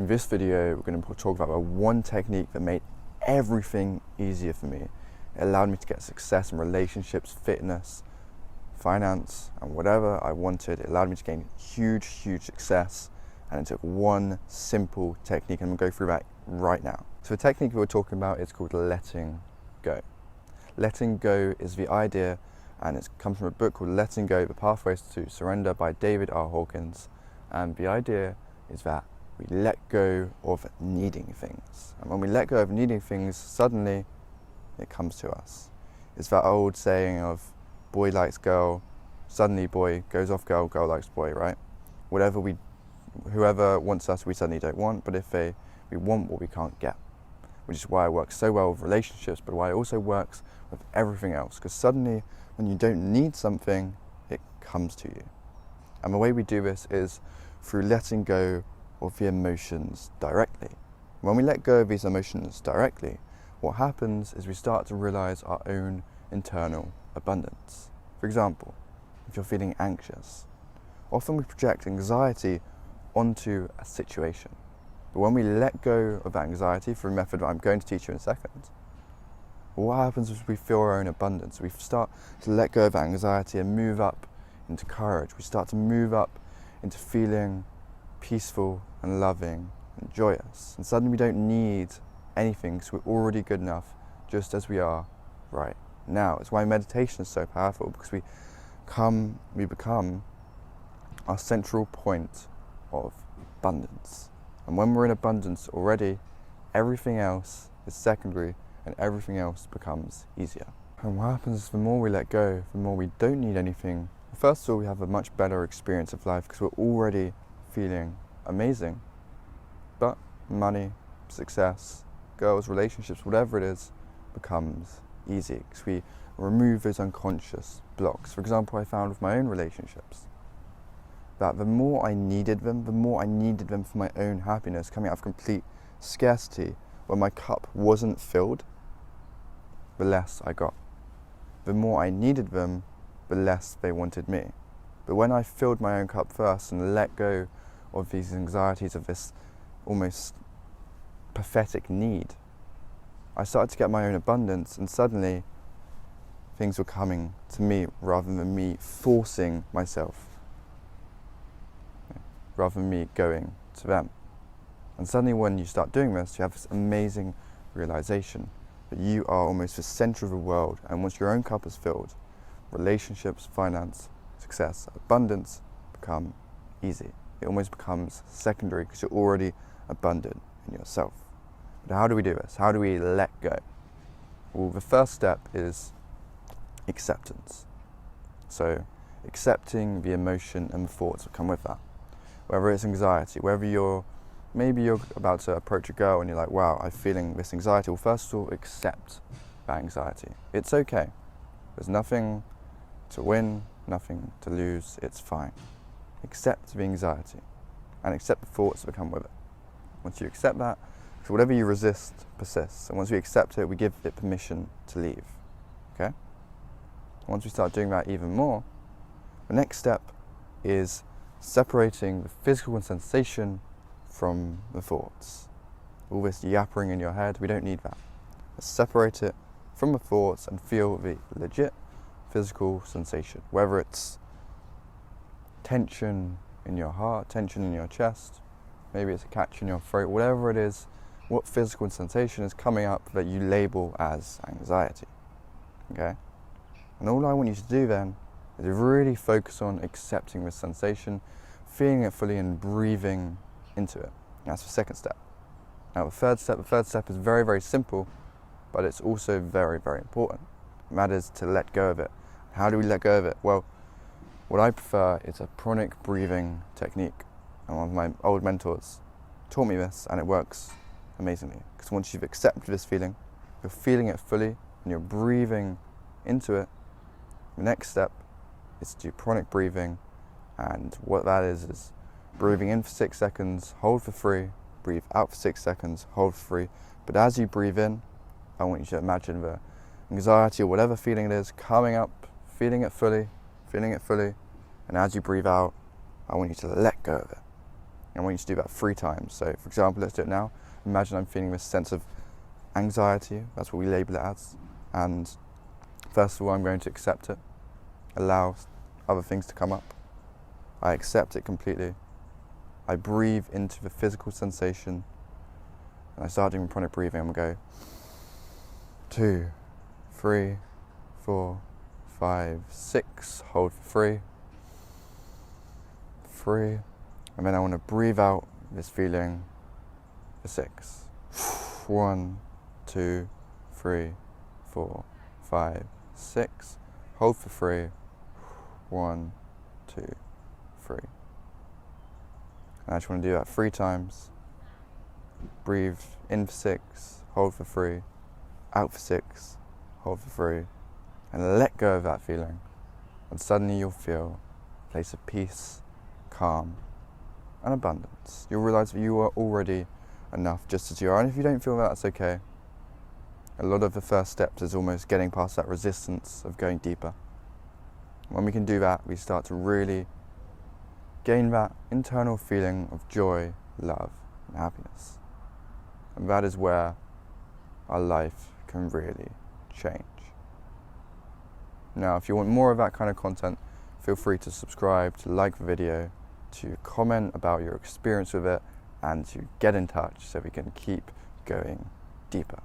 In this video, we're going to talk about one technique that made everything easier for me. It allowed me to get success in relationships, fitness, finance, and whatever I wanted. It allowed me to gain huge success, and it took one simple technique, and I'm going to go through that right now. So the technique we're talking about is called letting go. Letting go is the idea, and it comes from a book called Letting Go, The Pathways to Surrender by David R. Hawkins. And the idea is that we let go of needing things. And when we let go of needing things, suddenly it comes to us. It's that old saying of boy likes girl, suddenly boy goes off girl, girl likes boy, right? Whoever wants us, we suddenly don't want, but we want what we can't get. Which is why it works so well with relationships, but why it also works with everything else. Because suddenly, when you don't need something, it comes to you. And the way we do this is through letting go of the emotions directly. When we let go of these emotions directly, what happens is we start to realize our own internal abundance. For example, if you're feeling anxious, often we project anxiety onto a situation. But when we let go of that anxiety through a method that I'm going to teach you in a second, what happens is we feel our own abundance. We start to let go of anxiety and move up into courage. We start to move up into feeling peaceful and loving and joyous. And suddenly we don't need anything, so we're already good enough just as we are right now. It's why meditation is so powerful, because we become our central point of abundance. And when we're in abundance already, everything else is secondary and everything else becomes easier. And what happens is the more we let go, the more we don't need anything. First of all, we have a much better experience of life because we're already feeling amazing. But money, success, girls, relationships, whatever it is, becomes easy because we remove those unconscious blocks. For example, I found with my own relationships that the more I needed them for my own happiness, coming out of complete scarcity, when my cup wasn't filled, the less I got. The more I needed them, the less they wanted me. But when I filled my own cup first and let go of these anxieties, of this almost pathetic need, I started to get my own abundance, and suddenly things were coming to me rather than me forcing myself, rather than me going to them. And suddenly when you start doing this, you have this amazing realization that you are almost the center of the world, and once your own cup is filled, relationships, finance, success, abundance become easy. It almost becomes secondary because you're already abundant in yourself. But how do we do this? How do we let go? Well, the first step is acceptance. So accepting the emotion and the thoughts that come with that. Whether it's anxiety, whether maybe you're about to approach a girl and you're like, wow, I'm feeling this anxiety. Well, first of all, accept that anxiety. It's okay. There's nothing to win, nothing to lose. It's fine. Accept the anxiety and accept the thoughts that come with it. Once you accept that, so whatever you resist persists. And once we accept it, we give it permission to leave. Okay? Once we start doing that even more, the next step is separating the physical sensation from the thoughts. All this yappering in your head, we don't need that. Let's separate it from the thoughts and feel the legit physical sensation, whether it's tension in your heart, tension in your chest, maybe it's a catch in your throat, whatever it is, what physical sensation is coming up that you label as anxiety. Okay? And all I want you to do then is really focus on accepting this sensation, feeling it fully and breathing into it. That's the second step. Now the third step is very simple, but it's also very important. It matters to let go of it. How do we let go of it? Well, what I prefer is a pranic breathing technique. And one of my old mentors taught me this, and it works amazingly. Because once you've accepted this feeling, you're feeling it fully, and you're breathing into it, the next step is to do pranic breathing. And what that is breathing in for 6 seconds, hold for 3, breathe out for 6 seconds, hold for 3. But as you breathe in, I want you to imagine the anxiety or whatever feeling it is coming up, feeling it fully. And as you breathe out, I want you to let go of it. And I want you to do that 3 times. So for example, let's do it now. Imagine I'm feeling this sense of anxiety, that's what we label it as. And first of all, I'm going to accept it, allow other things to come up. I accept it completely. I breathe into the physical sensation, and I start doing pranic breathing. I'm going to go 2, 3, 4, 5, 6, hold for 3, 3, and then I want to breathe out this feeling for 6. 1, 2, 3, 4, 5, 6, hold for 3, 1, 2, 3. And I just want to do that 3 times. Breathe in for 6, hold for 3, out for 6, hold for 3, and let go of that feeling. And suddenly you'll feel a place of peace, calm, and abundance. You'll realize that you are already enough just as you are. And if you don't feel that, that's okay. A lot of the first steps is almost getting past that resistance of going deeper. When we can do that, we start to really gain that internal feeling of joy, love, and happiness. And that is where our life can really change. Now, if you want more of that kind of content, feel free to subscribe, to like the video, to comment about your experience with it, and to get in touch so we can keep going deeper.